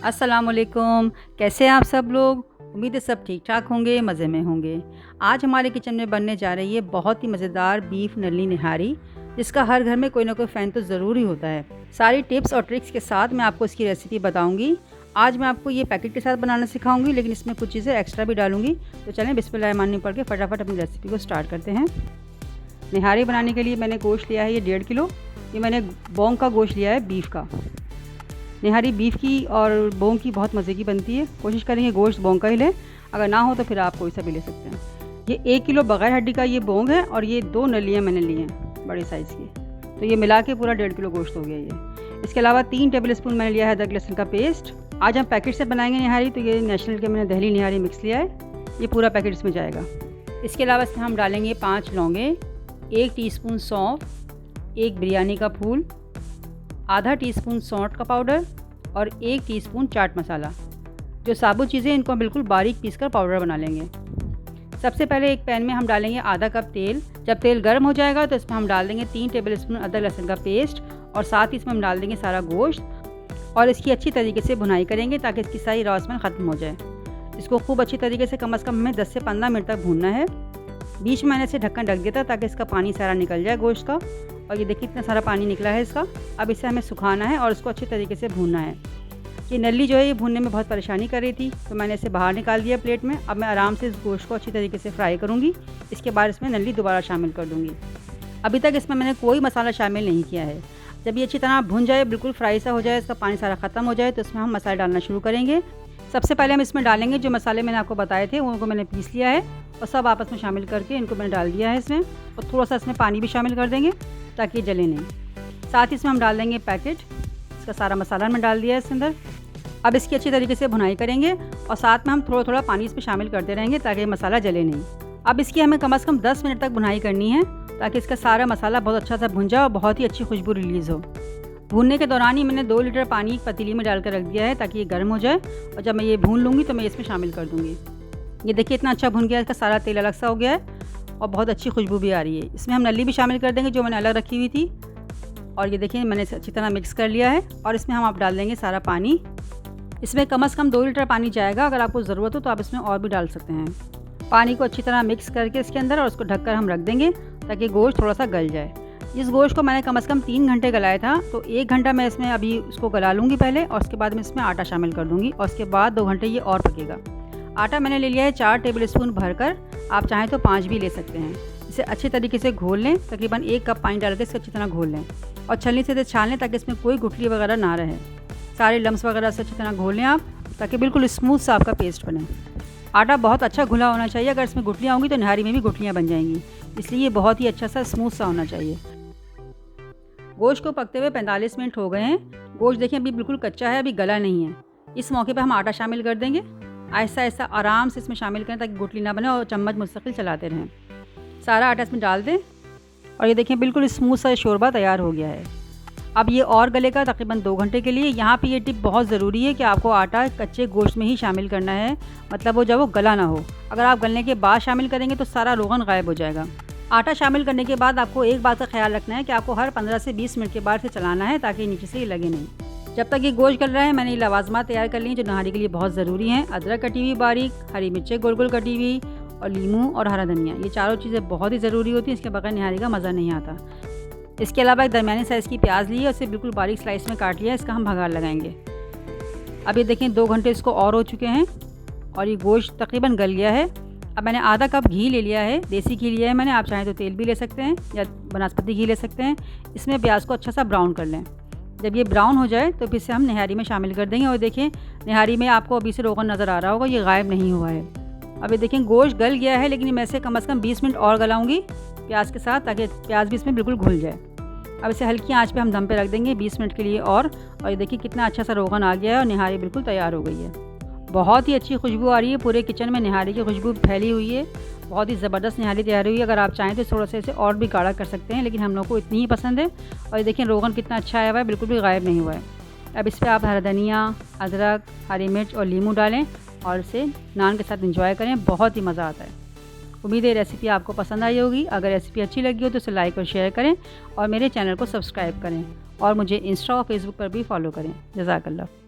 अस्सलामुअलैकुम। कैसे हैं आप सब लोग? उम्मीद है सब ठीक ठाक होंगे, मज़े में होंगे। आज हमारे किचन में बनने जा रही है बहुत ही मज़ेदार बीफ नल्ली निहारी, जिसका हर घर में कोई ना कोई फ़ैन तो ज़रूर ही होता है। सारी टिप्स और ट्रिक्स के साथ मैं आपको इसकी रेसिपी बताऊंगी। आज मैं आपको ये पैकेट के साथ बनाना सिखाऊंगी, लेकिन इसमें कुछ चीज़ें एक्स्ट्रा भी डालूंगी। तो चलें बिस्मिल्लाहिर्रहमानिर्रहीम पढ़ के फटाफट अपनी रेसिपी को स्टार्ट करते हैं। निहारी बनाने के लिए मैंने गोश्त लिया है ये 1.5 किलो। ये मैंने बोंग का गोश्त लिया है, बीफ का। निहारी बीफ की और बोंग की बहुत मज़े की बनती है। कोशिश करेंगे गोश्त बोंग का ही लें, अगर ना हो तो फिर आप कोई सा भी ले सकते हैं। ये 1 किलो बगैर हड्डी का ये बोंग है और ये 2 नलियाँ मैंने ली हैं बड़ी साइज़ की। तो ये मिला के पूरा 1.5 किलो गोश्त हो गया ये। इसके अलावा 3 टेबल स्पून मैंने लिया है अदरक लहसुन का पेस्ट। आज हम पैकेट से बनाएंगे निहारी, तो ये नेशनल के मैंने दहली निहारी मिक्स लिया है, ये पूरा पैकेट इसमें जाएगा। इसके अलावा इसमें हम डालेंगे 5 लौंगे, 1 टीस्पून सौंफ, 1 बिरयानी का फूल, आधा टीस्पून सौंठ का पाउडर और 1 टीस्पून चाट मसाला। जो साबुत चीज़ें इनको हम बिल्कुल बारीक पीसकर पाउडर बना लेंगे। सबसे पहले एक पैन में हम डालेंगे आधा कप तेल। जब तेल गर्म हो जाएगा तो इसमें हम डाल देंगे 3 टेबल स्पून अदरक लहसुन का पेस्ट और साथ ही इसमें हम डाल देंगे सारा गोश्त और इसकी अच्छी तरीके से भुनाई करेंगे ताकि इसकी सारी रॉ स्मेल ख़त्म हो जाए। इसको खूब अच्छी तरीके से कम हमें 10 से 15 मिनट तक भूनना है। बीच में मैंने इसे ढक्कन ढक दिया था ताकि इसका पानी सारा निकल जाए गोश्त का, और ये देखिए इतना सारा पानी निकला है इसका। अब इसे हमें सुखाना है और इसको अच्छी तरीके से भूनना है। ये नल्ली जो है ये भूनने में बहुत परेशानी कर रही थी, तो मैंने इसे बाहर निकाल दिया प्लेट में। अब मैं आराम से इस गोश्त को अच्छी तरीके से फ्राई करूँगी। इसके बाद इसमें नल्ली दोबारा शामिल कर दूँगी। अभी तक इसमें मैंने कोई मसाला शामिल नहीं किया है। जब ये अच्छी तरह भुन जाए, बिल्कुल फ्राई सा हो जाए, इसका पानी सारा ख़त्म हो जाए, तो इसमें हम मसाले डालना शुरू करेंगे। सबसे पहले हम इसमें डालेंगे जो मसाले मैंने आपको बताए थे, उनको मैंने पीस लिया है और सब आपस में शामिल करके इनको मैंने डाल दिया है इसमें। और थोड़ा सा इसमें पानी भी शामिल कर देंगे ताकि ये जले नहीं। साथ ही इसमें हम डाल देंगे पैकेट, इसका सारा मसाला मैंने डाल दिया है इसके अंदर। अब इसकी अच्छी तरीके से भुनाई करेंगे और साथ में हम थोड़ा थोड़ा पानी इसमें शामिल करते रहेंगे ताकि मसाला जले नहीं। अब इसकी हमें कम से कम 10 मिनट तक भुनाई करनी है ताकि इसका सारा मसाला बहुत अच्छा सा भुन जाए और बहुत ही अच्छी खुशबू रिलीज़ हो। भूनने के दौरान ही मैंने 2 लीटर पानी एक पतीली में डालकर रख दिया है ताकि ये गर्म हो जाए, और जब मैं ये भून लूँगी तो मैं इसमें शामिल कर दूँगी। ये देखिए इतना अच्छा भुन गया है, इसका सारा तेल अलग सा हो गया है और बहुत अच्छी खुशबू भी आ रही है। इसमें हम नल्ली भी शामिल कर देंगे जो मैंने अलग रखी हुई थी। और ये देखिए मैंने इसे अच्छी तरह मिक्स कर लिया है और इसमें हम आप डाल देंगे सारा पानी। इसमें कम से कम 2 लीटर पानी जाएगा। अगर आपको ज़रूरत हो तो आप इसमें और भी डाल सकते हैं। पानी को अच्छी तरह मिक्स करके इसके अंदर और उसको ढककर हम रख देंगे ताकि गोश्त थोड़ा सा गल जाए। इस गोश्त को मैंने कम से कम 3 घंटे गलाया था, तो 1 घंटा मैं इसमें अभी उसको गला लूँगी पहले, और उसके बाद मैं इसमें आटा शामिल कर दूँगी और उसके बाद 2 घंटे ये और पकेगा। आटा मैंने ले लिया है 4 टेबल स्पून भरकर, आप चाहें तो 5 भी ले सकते हैं। इसे अच्छी तरीके से घोल लें, तकरीबन 1 कप पानी डाल के इसे अच्छी तरह घोल लें और छलनी से इसे छान लें ताकि इसमें कोई गुठली वगैरह ना रहे। सारे लम्स वगैरह से अच्छी तरह घोल लें आप, ताकि बिल्कुल स्मूथ सा आपका पेस्ट बने। आटा बहुत अच्छा घुला होना चाहिए, अगर इसमें गुठलियाँ होंगी तो निहारी में भी गुठलियाँ बन जाएंगी, इसलिए ये बहुत ही अच्छा सा स्मूथ सा होना चाहिए। गोश्त को पकते हुए 45 मिनट हो गए हैं। गोश्त देखिए अभी बिल्कुल कच्चा है, अभी गला नहीं है। इस मौके पे हम आटा शामिल कर देंगे। आहिस्ता आहिस्ता आराम से इसमें शामिल करें ताकि गुठली ना बने और चम्मच मुस्तकिल चलाते रहें। सारा आटा इसमें डाल दें और ये देखिए बिल्कुल स्मूथ सा शोरबा तैयार हो गया है। अब ये और गलेगा तकरीबन 2 घंटे के लिए। यहाँ पे ये टिप बहुत ज़रूरी है कि आपको आटा कच्चे गोश्त में ही शामिल करना है, मतलब वो जब वो गला ना हो। अगर आप गलने के बाद शामिल करेंगे तो सारा रोगन गायब हो जाएगा। आटा शामिल करने के बाद आपको एक बात का ख्याल रखना है कि आपको हर 15 से 20 मिनट के बाद से चलाना है ताकि नीचे से ये लगे नहीं। जब तक ये गोश्त गल रहा है मैंने ये लवाजमात तैयार कर ली हैं जो नहारी के लिए बहुत ज़रूरी हैं। अदरक कटी हुई बारीक, हरी मिर्चें गोल गोल कटी हुई और लीमू और हरा धनिया। ये चारों चीज़ें बहुत ही ज़रूरी होती हैं, इसके बगैर निहारी का मज़ा नहीं आता। इसके अलावा एक दरमियानी साइज़ की प्याज ली है, उसे बिल्कुल बारीक स्लाइस में काट लिया, इसका हम भगार लगाएंगे। अब ये देखें 2 घंटे इसको और हो चुके हैं और ये गोश्त तकरीबन गल गया है। अब मैंने आधा कप घी ले लिया है, देसी घी लिया है मैंने, आप चाहें तो तेल भी ले सकते हैं या बनस्पति घी ले सकते हैं। इसमें प्याज को अच्छा सा ब्राउन कर लें। जब ये ब्राउन हो जाए तो फिर से हम निहारी में शामिल कर देंगे। और देखें निहारी में आपको अभी से रोगन नज़र आ रहा होगा, ये गायब नहीं हुआ है। अब ये देखें गोश्त गल गया है, लेकिन मैं इसे कम से कम 20 मिनट और गलाऊंगी प्याज के साथ ताकि प्याज भी इसमें बिल्कुल घुल जाए। अब इसे हल्की आंच पे हम दम पे रख देंगे 20 मिनट के लिए और ये देखिए कितना अच्छा सा रोगन आ गया है और निहारी बिल्कुल तैयार हो गई है। बहुत ही अच्छी खुशबू आ रही है, पूरे किचन में निहारी की खुशबू फैली हुई है। बहुत ही ज़बरदस्त निहारी तैयार हुई है। अगर आप चाहें तो थोड़ा सा इसे और भी गाढ़ा कर सकते हैं, लेकिन हम लोग को इतनी ही पसंद है। और ये देखिए रोगन कितना अच्छा आया हुआ है, बिल्कुल भी गायब नहीं हुआ है। अब इस पर आप हरा धनिया, अदरक, हरी मिर्च और लीमू डालें और इसे नान के साथ इंजॉय करें, बहुत ही मज़ा आता है। उम्मीद है रेसिपी आपको पसंद आई होगी। अगर रेसिपी अच्छी लगी हो तो इसे लाइक और शेयर करें और मेरे चैनल को सब्सक्राइब करें और मुझे इंस्टा और फेसबुक पर भी फॉलो करें। जज़ाकल्लाह।